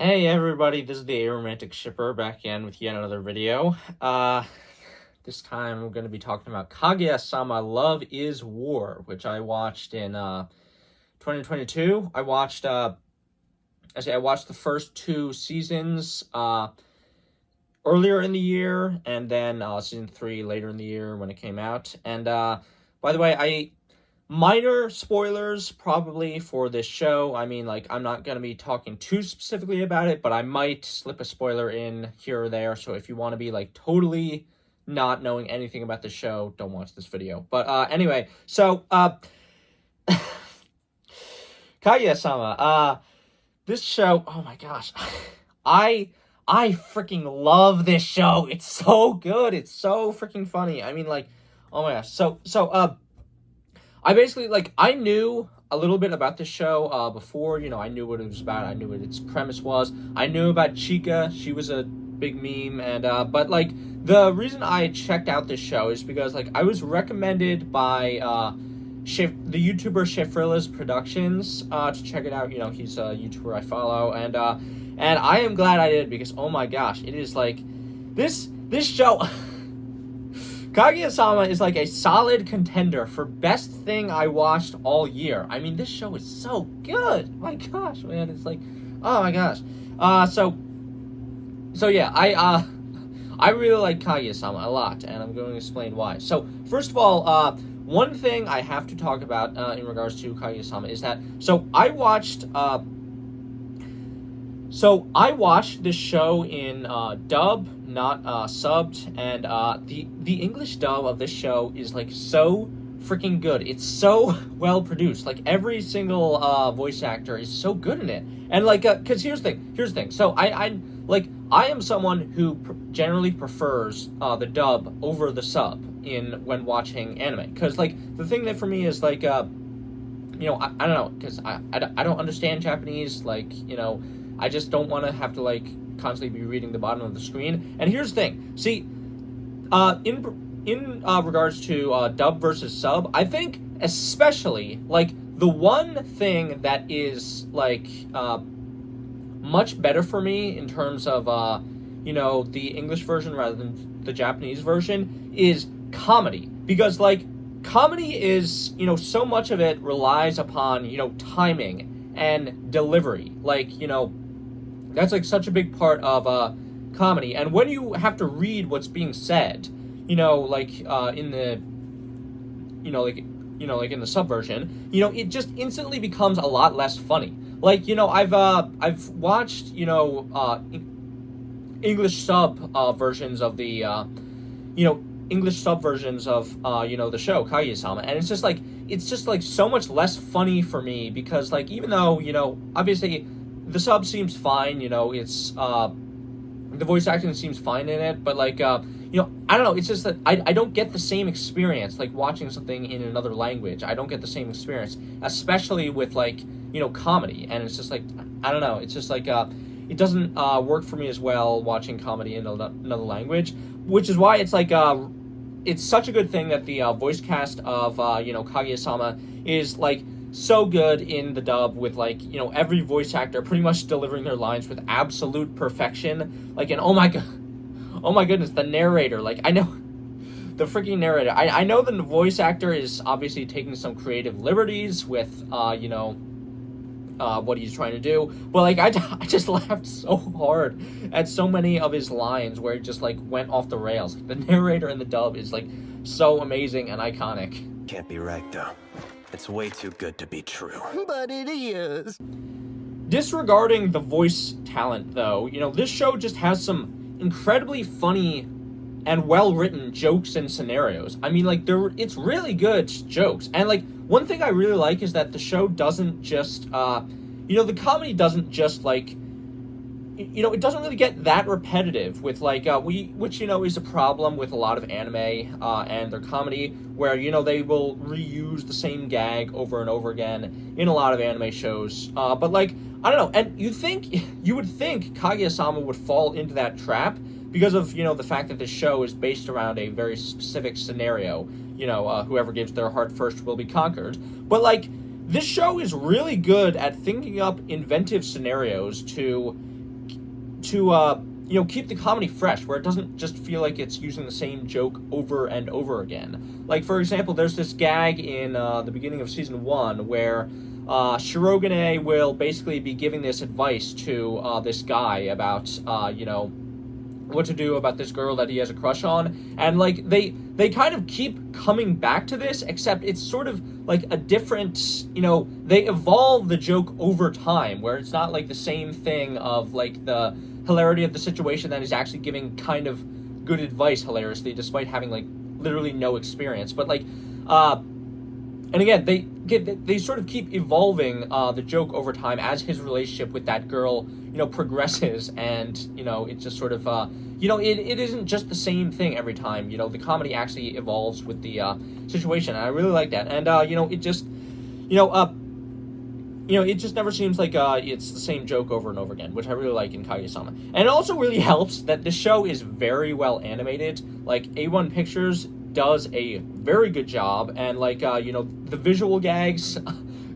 Hey everybody, this is the Aromantic Shipper back again with yet another video. This time we're going to be talking about Kaguya-sama Love is War, which I watched in 2022. I watched the first two seasons earlier in the year, and then season 3 later in the year when it came out. And by the way, minor spoilers probably for this show. I mean, like, I'm not going to be talking too specifically about it, but I might slip a spoiler in here or there. So if you want to be, like, totally not knowing anything about the show, don't watch this video. But anyway, so Kaguya-sama, this show, oh my gosh, I freaking love this show. It's so good. It's so freaking funny. I mean, like, oh my gosh. I basically, like, I knew a little bit about this show before, I knew what it was about. I knew what its premise was. I knew about Chica. She was a big meme. And, but, like, the reason I checked out this show is because, like, I was recommended by the YouTuber Shifrilla's Productions to check it out. He's a YouTuber I follow. And I am glad I did because, oh my gosh, it is, like, this show... Kaguya-sama is like a solid contender for best thing I watched all year. I mean, this show is so good. My gosh, man, it's like, oh my gosh. So yeah, I really like Kaguya-sama a lot, and I'm going to explain why. So first of all, one thing I have to talk about in regards to Kaguya-sama is that I watched this show in dub, not subbed, and the English dub of this show is, like, so freaking good. It's so well produced. Like, every single voice actor is so good in it. And, like, because here's the thing. So I am someone who generally prefers the dub over the sub when watching anime. Because, like, the thing that for me is, like, I don't know, because I don't understand Japanese, like, I just don't want to have to, like, constantly be reading the bottom of the screen. And here's the thing. See, in regards to dub versus sub, I think especially, like, the one thing that is, like, much better for me in terms of, the English version rather than the Japanese version is comedy. Because, like, comedy is, so much of it relies upon, timing and delivery. Like, that's, like, such a big part of comedy. And when you have to read what's being said, like in the in the subversion, it just instantly becomes a lot less funny. Like, I've watched English sub versions of the English sub versions of the show Kaguya-sama, and it's just like so much less funny for me because, like, even though obviously the sub seems fine, it's, the voice acting seems fine in it, but, like, I don't know, it's just that I don't get the same experience, like, watching something in another language. I don't get the same experience, especially with, like, comedy, and it's just, like, I don't know, it's just, like, it doesn't, work for me as well watching comedy in another language, which is why it's, like, it's such a good thing that the, voice cast of, Kaguya-sama is, like, so good in the dub with, like, every voice actor pretty much delivering their lines with absolute perfection. Like, and oh my goodness, the narrator, like, I know the freaking narrator. I know the voice actor is obviously taking some creative liberties with, what he's trying to do. But, like, I just laughed so hard at so many of his lines where it just, like, went off the rails. Like, the narrator in the dub is, like, so amazing and iconic. Can't be right, though. It's way too good to be true. But it is. Disregarding the voice talent, though, this show just has some incredibly funny and well-written jokes and scenarios. I mean, like, it's really good jokes. And, like, one thing I really like is that the show doesn't just, the comedy doesn't just, like, it doesn't really get that repetitive with, like, which, is a problem with a lot of anime, and their comedy, where, they will reuse the same gag over and over again in a lot of anime shows, but, like, I don't know, and you would think Kaguya-sama would fall into that trap because of, the fact that this show is based around a very specific scenario, whoever gives their heart first will be conquered, but, like, this show is really good at thinking up inventive scenarios to keep the comedy fresh, where it doesn't just feel like it's using the same joke over and over again. Like, for example, there's this gag in the beginning of season 1 where Shirogane will basically be giving this advice to this guy about, what to do about this girl that he has a crush on, and like they kind of keep coming back to this, except it's sort of like a different, they evolve the joke over time, where it's not like the same thing of like the hilarity of the situation that is actually giving kind of good advice hilariously despite having like literally no experience. But like and again, they sort of keep evolving the joke over time as his relationship with that girl, progresses, and it just sort of it isn't just the same thing every time. The comedy actually evolves with the situation, and I really like that. And it just it just never seems like it's the same joke over and over again, which I really like in Kaguya-sama. And it also really helps that the show is very well animated. Like, A1 Pictures does a very good job, and like the visual gags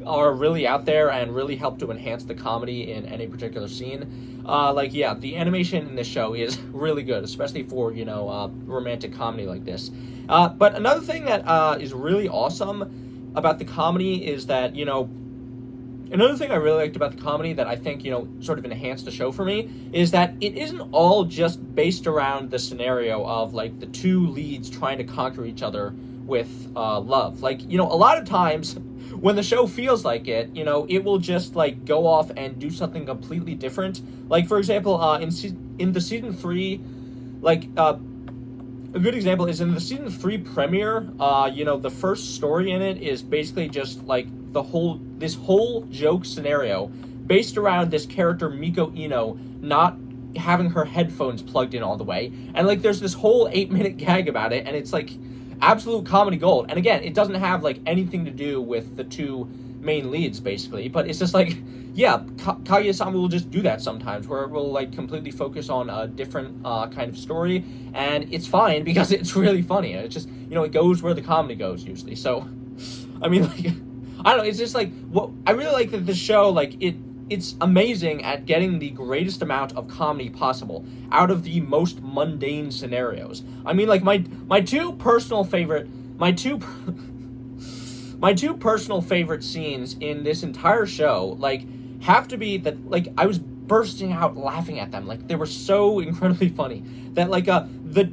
are really out there and really help to enhance the comedy in any particular scene. The animation in this show is really good, especially for romantic comedy like this. But another thing that is really awesome about the comedy is that another thing I really liked about the comedy that I think, sort of enhanced the show for me is that it isn't all just based around the scenario of, like, the two leads trying to conquer each other with love. Like, a lot of times when the show feels like it, it will just, like, go off and do something completely different. Like, for example, in the season 3, like, a good example is in the season 3 premiere, the first story in it is basically just, like, this whole joke scenario based around this character Miko Ino not having her headphones plugged in all the way, and like there's this whole 8-minute gag about it, and it's like absolute comedy gold. And again, it doesn't have like anything to do with the two main leads basically, but it's just like, yeah, Kaguya-sama will just do that sometimes, where it will like completely focus on a different kind of story, and it's fine because it's really funny. It's just, it goes where the comedy goes usually. So I mean, like, I don't know, it's just like, what I really like that this show, like, it's amazing at getting the greatest amount of comedy possible out of the most mundane scenarios. I mean, like, my two personal favorite scenes in this entire show, like, have to be that, like, I was bursting out laughing at them. Like, they were so incredibly funny that, like, the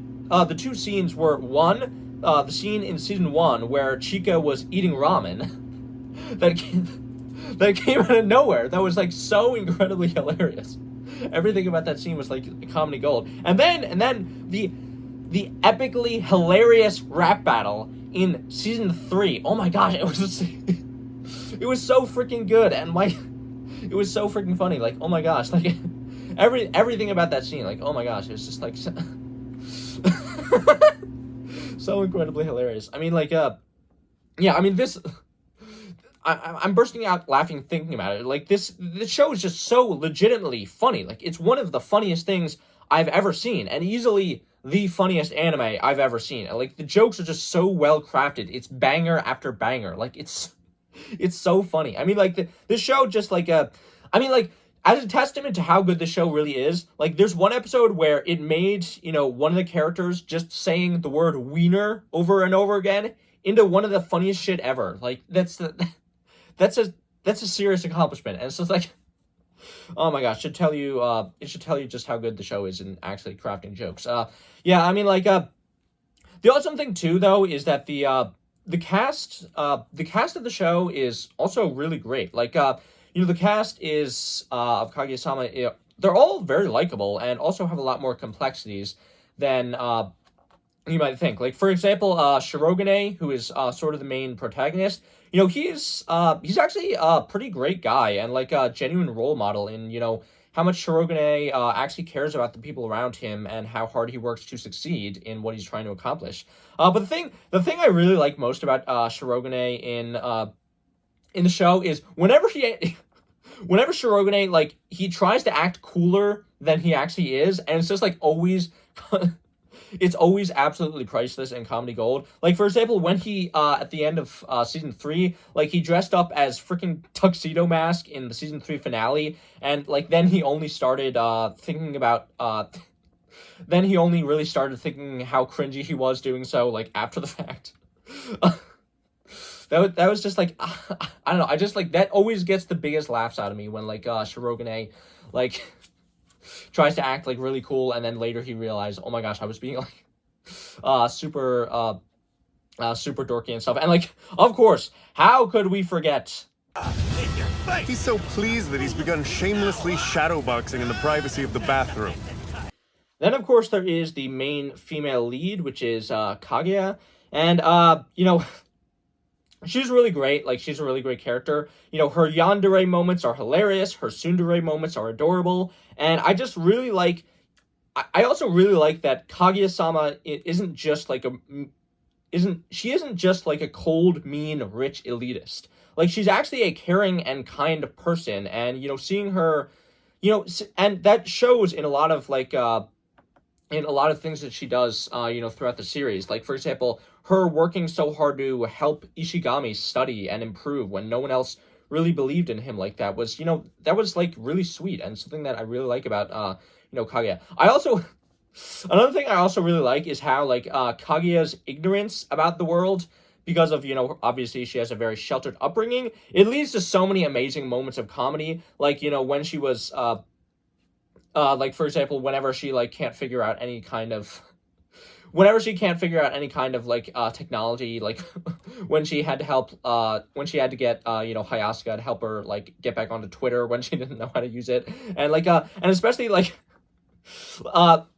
two scenes were, one, the scene in season 1 where Chika was eating ramen that came out of nowhere. That was like so incredibly hilarious. Everything about that scene was like comedy gold. And then the epically hilarious rap battle in season 3. Oh my gosh, it was so freaking good, and like it was so freaking funny. Like, oh my gosh, like everything about that scene, like, oh my gosh, it was just like so incredibly hilarious. I mean, like, yeah, I mean, this, I'm bursting out laughing thinking about it. Like, this show is just so legitimately funny. Like, it's one of the funniest things I've ever seen, and easily the funniest anime I've ever seen. And, like, the jokes are just so well crafted. It's banger after banger. Like, it's so funny. I mean, like, this show just, like, I mean, like, as a testament to how good the show really is, like, there's one episode where it made, one of the characters just saying the word wiener over and over again into one of the funniest shit ever. Like, that's a serious accomplishment. And it's just like, oh my gosh, it should tell you just how good the show is in actually crafting jokes. Yeah, I mean, like, the awesome thing too, though, is that the cast of the show is also really great. Like, the cast is of Kaguya-sama, they're all very likable and also have a lot more complexities than you might think. Like, for example, Shirogane, who is sort of the main protagonist, he's actually a pretty great guy and like a genuine role model in, how much Shirogane actually cares about the people around him and how hard he works to succeed in what he's trying to accomplish. But the thing I really like most about Shirogane in the show is whenever Shirogane, like, he tries to act cooler than he actually is, and it's just like always it's always absolutely priceless in comedy gold. Like, for example, when he at the end of season 3, like, he dressed up as freaking Tuxedo Mask in the season 3 finale, and like then he only started thinking about then he only really started thinking how cringy he was doing so, like, after the fact. That was just like, I don't know, I just like, that always gets the biggest laughs out of me when like Shirogane like tries to act like really cool, and then later he realized, oh my gosh, I was being like super dorky and stuff. And like, of course, how could we forget? He's so pleased that he's begun shamelessly shadowboxing in the privacy of the bathroom. Then, of course, there is the main female lead, which is Kaguya. And, she's really great. Like, she's a really great character. Her yandere moments are hilarious. Her tsundere moments are adorable. And I just really like... I also really like that Kaguya-sama isn't just like she isn't just like a cold, mean, rich elitist. Like, she's actually a caring and kind person. And, seeing her... and that shows in a lot of, like... in a lot of things that she does, throughout the series. Like, for example, her working so hard to help Ishigami study and improve when no one else really believed in him like that was, that was, like, really sweet and something that I really like about, Kaguya. Another thing I also really like is how, like, Kaguya's ignorance about the world, because of, obviously she has a very sheltered upbringing, it leads to so many amazing moments of comedy. Like, when she was, like, for example, whenever she, like, can't figure out any kind of... Whenever she can't figure out any kind of, like, technology, like, when she had to help, when she had to get, Hayasuka to help her, like, get back onto Twitter when she didn't know how to use it. And, like, and especially, like...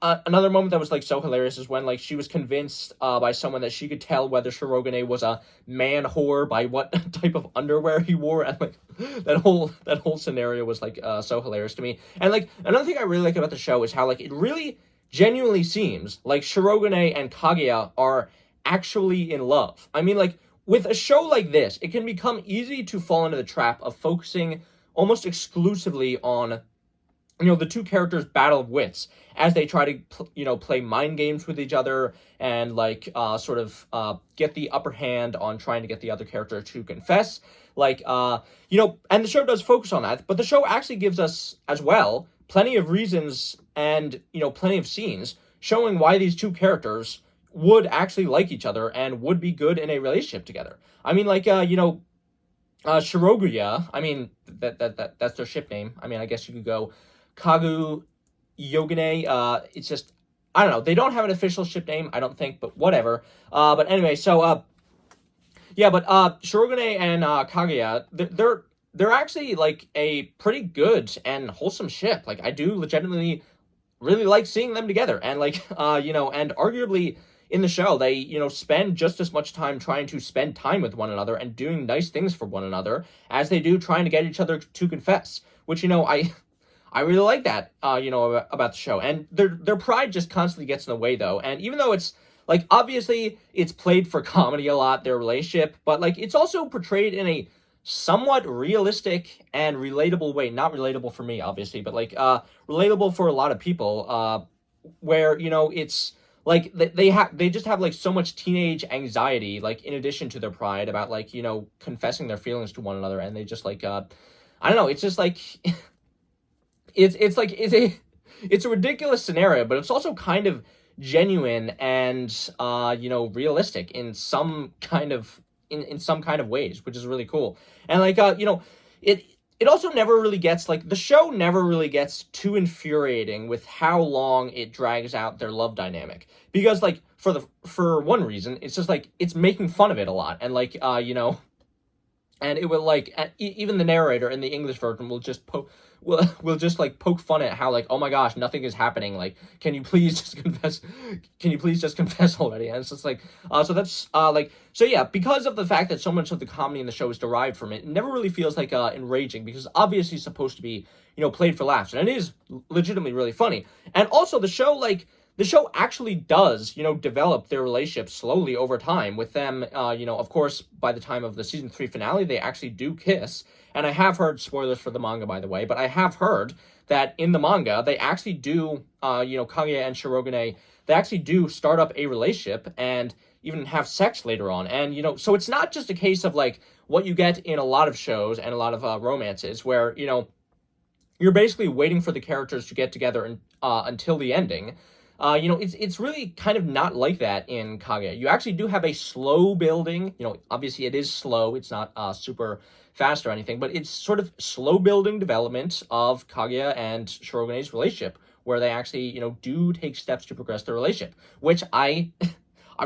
another moment that was like so hilarious is when like she was convinced by someone that she could tell whether Shirogane was a man whore by what type of underwear he wore, and like that whole scenario was like so hilarious to me. And like another thing I really like about the show is how like it really genuinely seems like Shirogane and Kaguya are actually in love. I mean, like, with a show like this, it can become easy to fall into the trap of focusing almost exclusively on the two characters' battle of wits as they try to, play mind games with each other and, like, sort of get the upper hand on trying to get the other character to confess. Like, and the show does focus on that, but the show actually gives us, as well, plenty of reasons and, plenty of scenes showing why these two characters would actually like each other and would be good in a relationship together. I mean, like, Shiroguya, I mean, that's their ship name. I mean, I guess you could go Kagu Yogane. It's just, I don't know. They don't have an official ship name, I don't think, but whatever. But anyway, so, Shirogane and Kaguya, they're actually, like, a pretty good and wholesome ship. Like, I do legitimately really like seeing them together. And, like, and arguably in the show, they, spend just as much time trying to spend time with one another and doing nice things for one another as they do trying to get each other to confess. Which, I really like that, about the show. And their pride just constantly gets in the way, though. And even though it's, like, obviously it's played for comedy a lot, their relationship, but, like, it's also portrayed in a somewhat realistic and relatable way. Not relatable for me, obviously, but, like, relatable for a lot of people, where, it's, like, they just have, like, so much teenage anxiety, like, in addition to their pride about, like, confessing their feelings to one another, and they just, like, I don't know, it's just, like... It's a ridiculous scenario, but it's also kind of genuine and realistic in some kind of ways, which is really cool. And like it also never really gets, like, the show never really gets too infuriating with how long it drags out their love dynamic, because like for one reason, it's just like it's making fun of it a lot, and like and it will, like, even the narrator in the English version will just will just like poke fun at how, like, oh my gosh, nothing is happening, like, can you please just confess already? And it's just like, so that's because of the fact that so much of the comedy in the show is derived from it, it never really feels like enraging, because it's obviously supposed to be, played for laughs, and it is legitimately really funny. And also the show actually does, develop their relationship slowly over time, with them, of course, by the time of the season 3 finale, they actually do kiss. And I have heard, spoilers for the manga, by the way, but I have heard that in the manga, they actually do, Kaguya and Shirogane, they actually do start up a relationship and even have sex later on. And, so it's not just a case of, like, what you get in a lot of shows and a lot of romances where, you're basically waiting for the characters to get together until the ending. It's really kind of not like that in Kaguya. You actually do have a slow building. Obviously it is slow. It's not super fast or anything, but it's sort of slow building development of Kaguya and Shirogune's relationship, where they actually, do take steps to progress their relationship, which I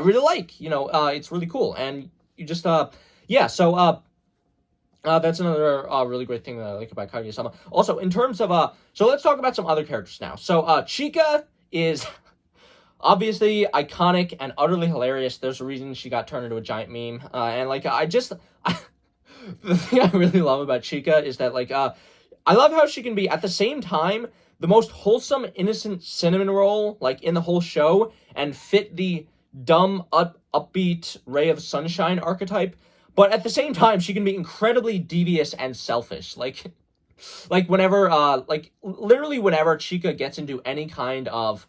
really like. It's really cool, and you just yeah. So that's another really great thing that I like about Kaguya-sama. Also, in terms of so let's talk about some other characters now. So Chika is obviously iconic and utterly hilarious. There's a reason she got turned into a giant meme. And like the thing I really love about Chika is that I love how she can be at the same time the most wholesome, innocent cinnamon roll like in the whole show and fit the dumb, upbeat ray of sunshine archetype. But at the same time, she can be incredibly devious and selfish. Like whenever, literally whenever Chika gets into any kind of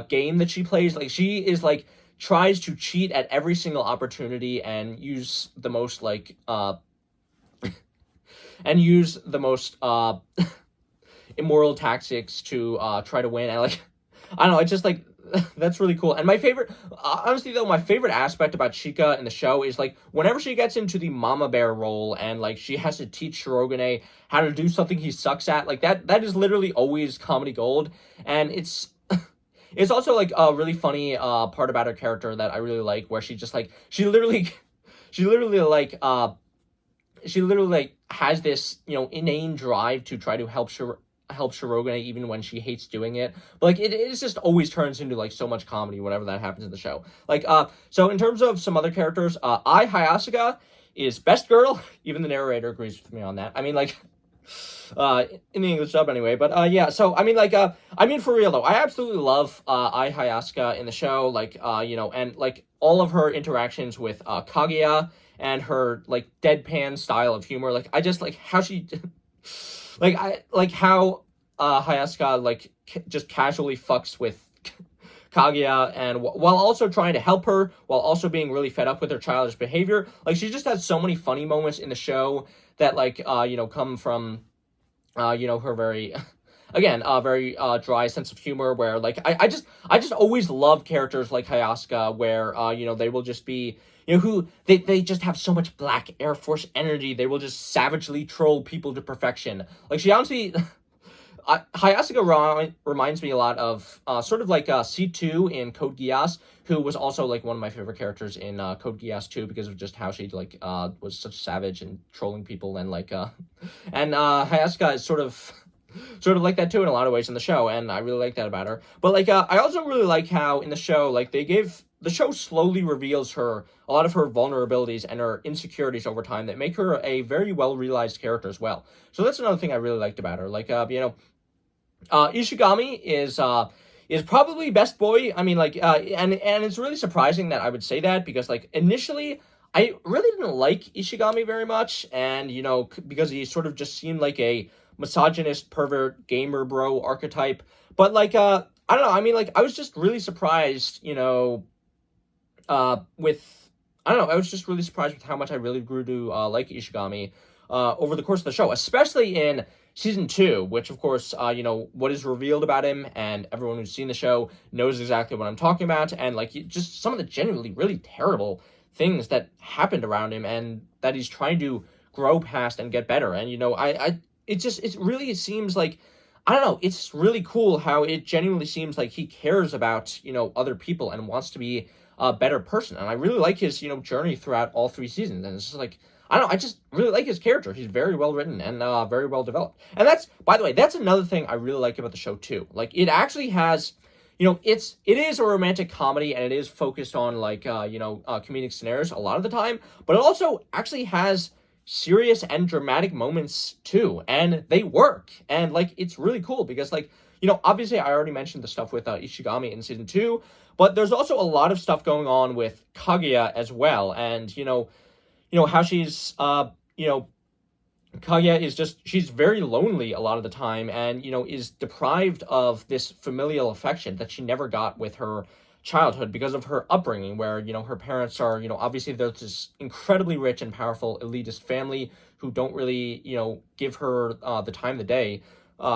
game that she plays, like she is tries to cheat at every single opportunity and use the most immoral tactics to try to win. And I don't know, it's just that's really cool. And my favorite, honestly though, my favorite aspect about Chika in the show is whenever she gets into the mama bear role and she has to teach Shirogane how to do something he sucks at, that is literally always comedy gold. And it's also a really funny part about her character that I really like, where she just she literally has this inane drive to try to help Shirogane even when she hates doing it. But it just always turns into so much comedy whenever that happens in the show. So in terms of some other characters, Ai Hayasuka is best girl. Even the narrator agrees with me on that. I mean in the English dub anyway. But yeah, so I mean for real though, I absolutely love Ai Hayasuka in the show. And all of her interactions with Kaguya and her deadpan style of humor. I just how she how Hayasuka just casually fucks with Kaguya, and while also trying to help her, while also being really fed up with her childish behavior. She just has so many funny moments in the show that come from her very very dry sense of humor, where I just always love characters like Hayasuka, where they will just be who they just have so much black Air Force energy. They will just savagely troll people to perfection. She honestly, Hayasuka reminds me a lot of sort of C2 in Code Geass, who was also one of my favorite characters in Code Geass 2 because of just how she was such savage and trolling people, and and Hayasuka is sort of like that too in a lot of ways in the show, and I really like that about her. But I also really like how in the show the show slowly reveals a lot of her vulnerabilities and her insecurities over time that make her a very well realized character as well. So that's another thing I really liked about her. Ishigami is probably best boy. I mean, and it's really surprising that I would say that, because initially I really didn't like Ishigami very much, and because he sort of just seemed like a misogynist pervert gamer bro archetype. But I don't know. I mean, I was just really surprised, I was just really surprised with how much I really grew to like Ishigami over the course of the show, especially in season 2, which of course, what is revealed about him, and everyone who's seen the show knows exactly what I'm talking about, and just some of the genuinely really terrible things that happened around him, and that he's trying to grow past and get better. And it really seems I don't know, it's really cool how it genuinely seems like he cares about other people and wants to be a better person. And I really like his journey throughout all 3 seasons, and it's just I don't know, I just really like his character. He's very well written and very well developed. And that's, by the way, that's another thing I really like about the show too. It actually has, it is a romantic comedy, and it is focused on comedic scenarios a lot of the time, but it also actually has serious and dramatic moments too, and they work. And it's really cool because obviously I already mentioned the stuff with Ishigami in season 2, but there's also a lot of stuff going on with Kaguya as well. And how she's Kaguya is she's very lonely a lot of the time, and, is deprived of this familial affection that she never got with her childhood because of her upbringing, where, her parents are, obviously there's this incredibly rich and powerful elitist family who don't really, give her the time of the day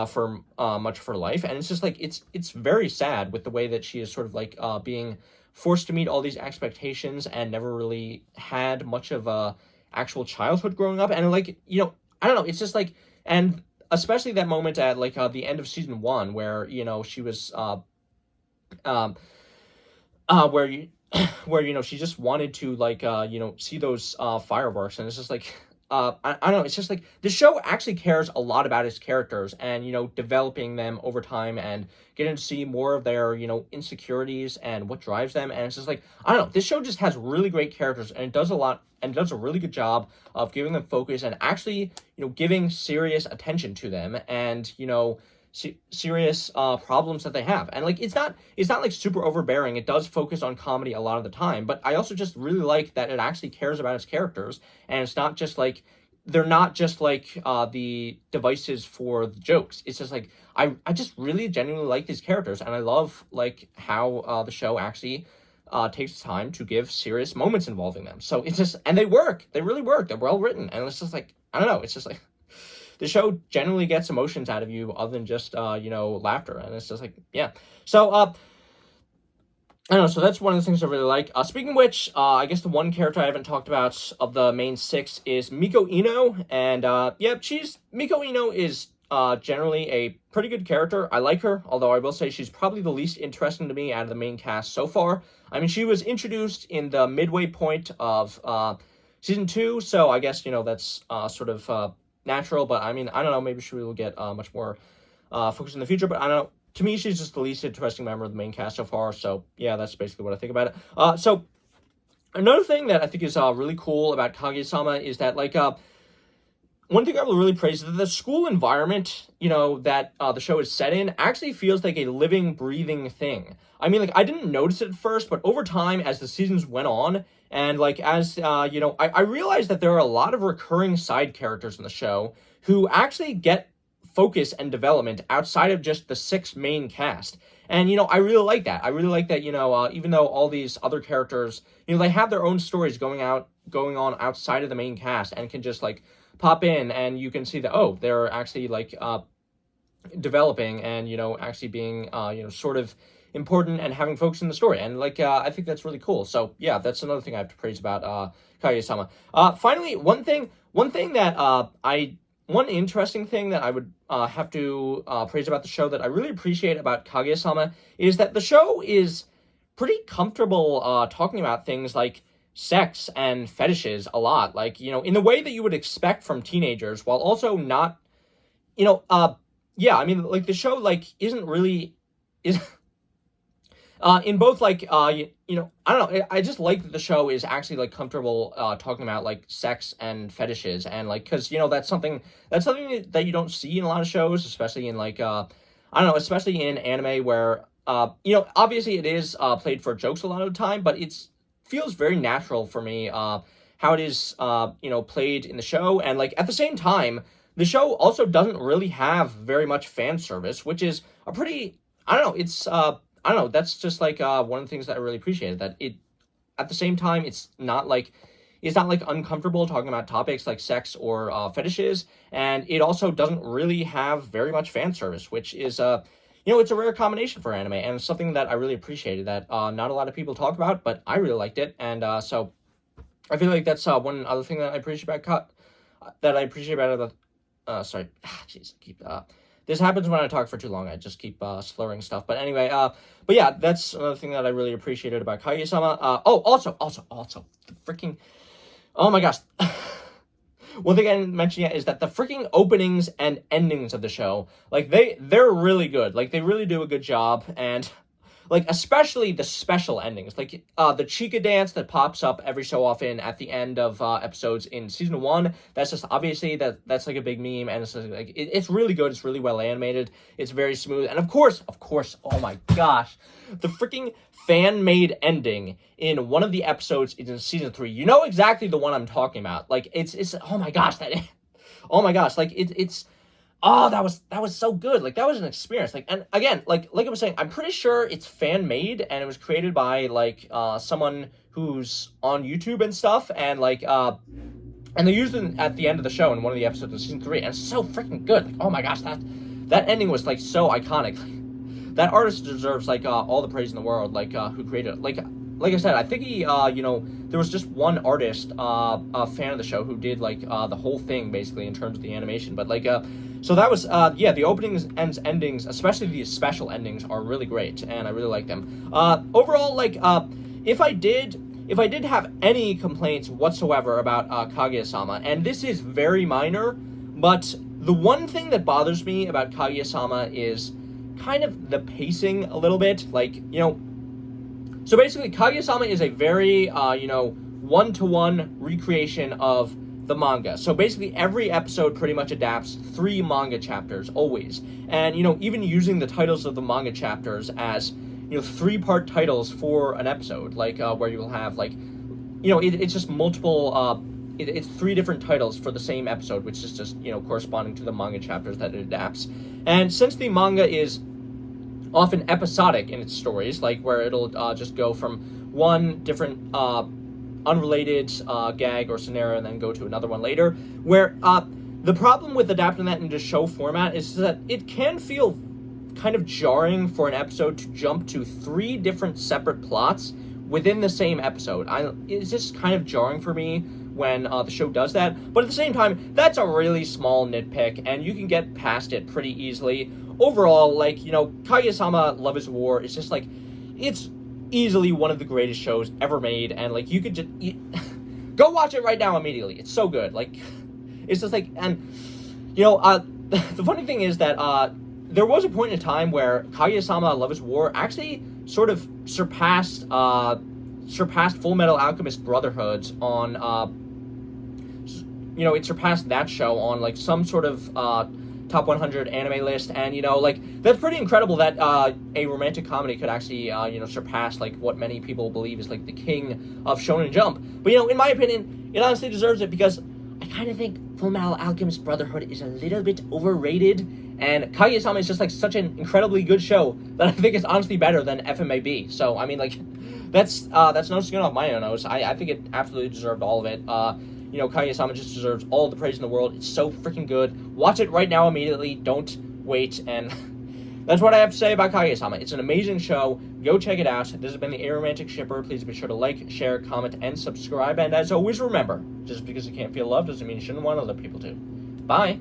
for much of her life. And it's just like, it's very sad with the way that she is sort of like being forced to meet all these expectations and never really had much of a actual childhood growing up. And like, I don't know, it's just like, and especially that moment at like the end of season 1 where, she was where she just wanted to like see those fireworks. And it's just like I don't know, it's just like the show actually cares a lot about its characters and developing them over time and getting to see more of their insecurities and what drives them. And it's just like, I don't know, this show just has really great characters, and it does a lot and does a really good job of giving them focus and actually giving serious attention to them and serious problems that they have. And like, it's not like super overbearing. It does focus on comedy a lot of the time, but I also just really like that it actually cares about its characters, and it's not just like, they're not just like the devices for the jokes. It's just like, I just really genuinely like these characters, and I love like how the show actually takes time to give serious moments involving them. So it's just, and they really work, they're well written, and it's just like, I don't know, it's just like, the show generally gets emotions out of you other than just, laughter. And it's just like, yeah. So, I don't know. So that's one of the things I really like. Speaking of which, I guess the one character I haven't talked about of the main 6 is Miko Ino. And, Miko Ino is, generally a pretty good character. I like her, although I will say she's probably the least interesting to me out of the main cast so far. I mean, she was introduced in the midway point of, season 2. So I guess, that's, sort of, natural, but I mean, I don't know, maybe she will get much more focus in the future, but I don't know. To me, she's just the least interesting member of the main cast so far, so yeah, that's basically what I think about it. So another thing that I think is really cool about Kaguya-sama is that, like, one thing I will really praise is that the school environment, that the show is set in actually feels like a living, breathing thing. I mean, like, I didn't notice it at first, but over time, as the seasons went on, and, like, as, I realized that there are a lot of recurring side characters in the show who actually get focus and development outside of just the 6 main cast. And, I really like that. I really like that, even though all these other characters, they have their own stories going on outside of the main cast and can just, like, pop in and you can see that, oh, they're actually, like, developing and, actually being, sort of important and having focus in the story. And like, I think that's really cool. So yeah, that's another thing I have to praise about Kaguya-sama. Finally, one interesting thing that I would have to praise about the show that I really appreciate about Kaguya-sama is that the show is pretty comfortable talking about things like sex and fetishes a lot, like, in the way that you would expect from teenagers, while also not, I mean, like, the show, like, isn't really, in both, like, I don't know, I just like that the show is actually, like, comfortable talking about, like, sex and fetishes, and, like, because, that's something that you don't see in a lot of shows, especially in, like, I don't know, especially in anime where, obviously it is played for jokes a lot of the time, but it's feels very natural for me how it is, played in the show, and, like, at the same time, the show also doesn't really have very much fan service, which is a pretty, I don't know, it's, I don't know, that's just, like, one of the things that I really appreciated, that it, at the same time, it's not, like, uncomfortable talking about topics like sex or fetishes, and it also doesn't really have very much fan service, which is, it's a rare combination for anime, and it's something that I really appreciated, that not a lot of people talk about, but I really liked it, and so I feel like that's one other thing that I appreciate about sorry, jeez, this happens when I talk for too long. I just keep slurring stuff. But anyway, but yeah, that's another thing that I really appreciated about Kaguya-sama. Also, the freaking, oh my gosh. One thing I didn't mention yet is that the freaking openings and endings of the show, like, they're really good. Like, they really do a good job, and, like, especially the special endings, like, the Chica dance that pops up every so often at the end of episodes in season 1. That's just, obviously, that's like a big meme, and it's just, like, it's really good. It's really well animated. It's very smooth, and of course, oh my gosh, the freaking fan-made ending in one of the episodes in season 3. You know exactly the one I'm talking about. Like, it's oh my gosh, that oh my gosh, like it's oh, that was so good. Like that was an experience. Like, and again, like I was saying, I'm pretty sure it's fan made and it was created by like someone who's on YouTube and stuff, and like and they used it at the end of the show in one of the episodes of season 3, and it's so freaking good. Like, oh my gosh, that ending was like so iconic. That artist deserves like all the praise in the world. Like who created it. Like I said, I think he, there was just one artist, a fan of the show, who did, like, the whole thing, basically, in terms of the animation. But, like, so that was, yeah, the openings and endings, especially the special endings, are really great, and I really like them. Overall, like, if I did have any complaints whatsoever about Kaguya-sama, and this is very minor, but the one thing that bothers me about Kaguya-sama is kind of the pacing a little bit. Like, so basically, Kaguya-sama is a very, one-to-one recreation of the manga. So basically, every episode pretty much adapts 3 manga chapters, always. And, even using the titles of the manga chapters as, 3-part titles for an episode, like, where you'll have, like, it's just multiple, it's 3 different titles for the same episode, which is just, corresponding to the manga chapters that it adapts. And since the manga is often episodic in its stories, like where it'll just go from one different unrelated gag or scenario and then go to another one later, where the problem with adapting that into show format is that it can feel kind of jarring for an episode to jump to 3 different separate plots within the same episode. It's just kind of jarring for me when the show does that, but at the same time, that's a really small nitpick, and you can get past it pretty easily. Overall, like, Kaguya-sama Love is War is just, like, it's easily one of the greatest shows ever made, and, like, you could just, go watch it right now immediately. It's so good. Like, it's just, like, and, the funny thing is that, there was a point in time where Kaguya-sama Love is War actually sort of surpassed Full Metal Alchemist Brotherhood on, it surpassed that show on, like, some sort of, top 100 anime list, and, like, that's pretty incredible that, a romantic comedy could actually, surpass, like, what many people believe is, like, the king of Shonen Jump. But, in my opinion, it honestly deserves it, because I kind of think Full Metal Alchemist Brotherhood is a little bit overrated, and Kaguya-sama is just, like, such an incredibly good show that I think it's honestly better than FMAB. So, I mean, like, that's no skin off my own nose. I think it absolutely deserved all of it. Kaguya-sama just deserves all the praise in the world. It's so freaking good. Watch it right now immediately. Don't wait. And that's what I have to say about Kaguya-sama. It's an amazing show. Go check it out. This has been the Aromantic Shipper. Please be sure to like, share, comment, and subscribe. And as always, remember, just because you can't feel love doesn't mean you shouldn't want other people to. Bye.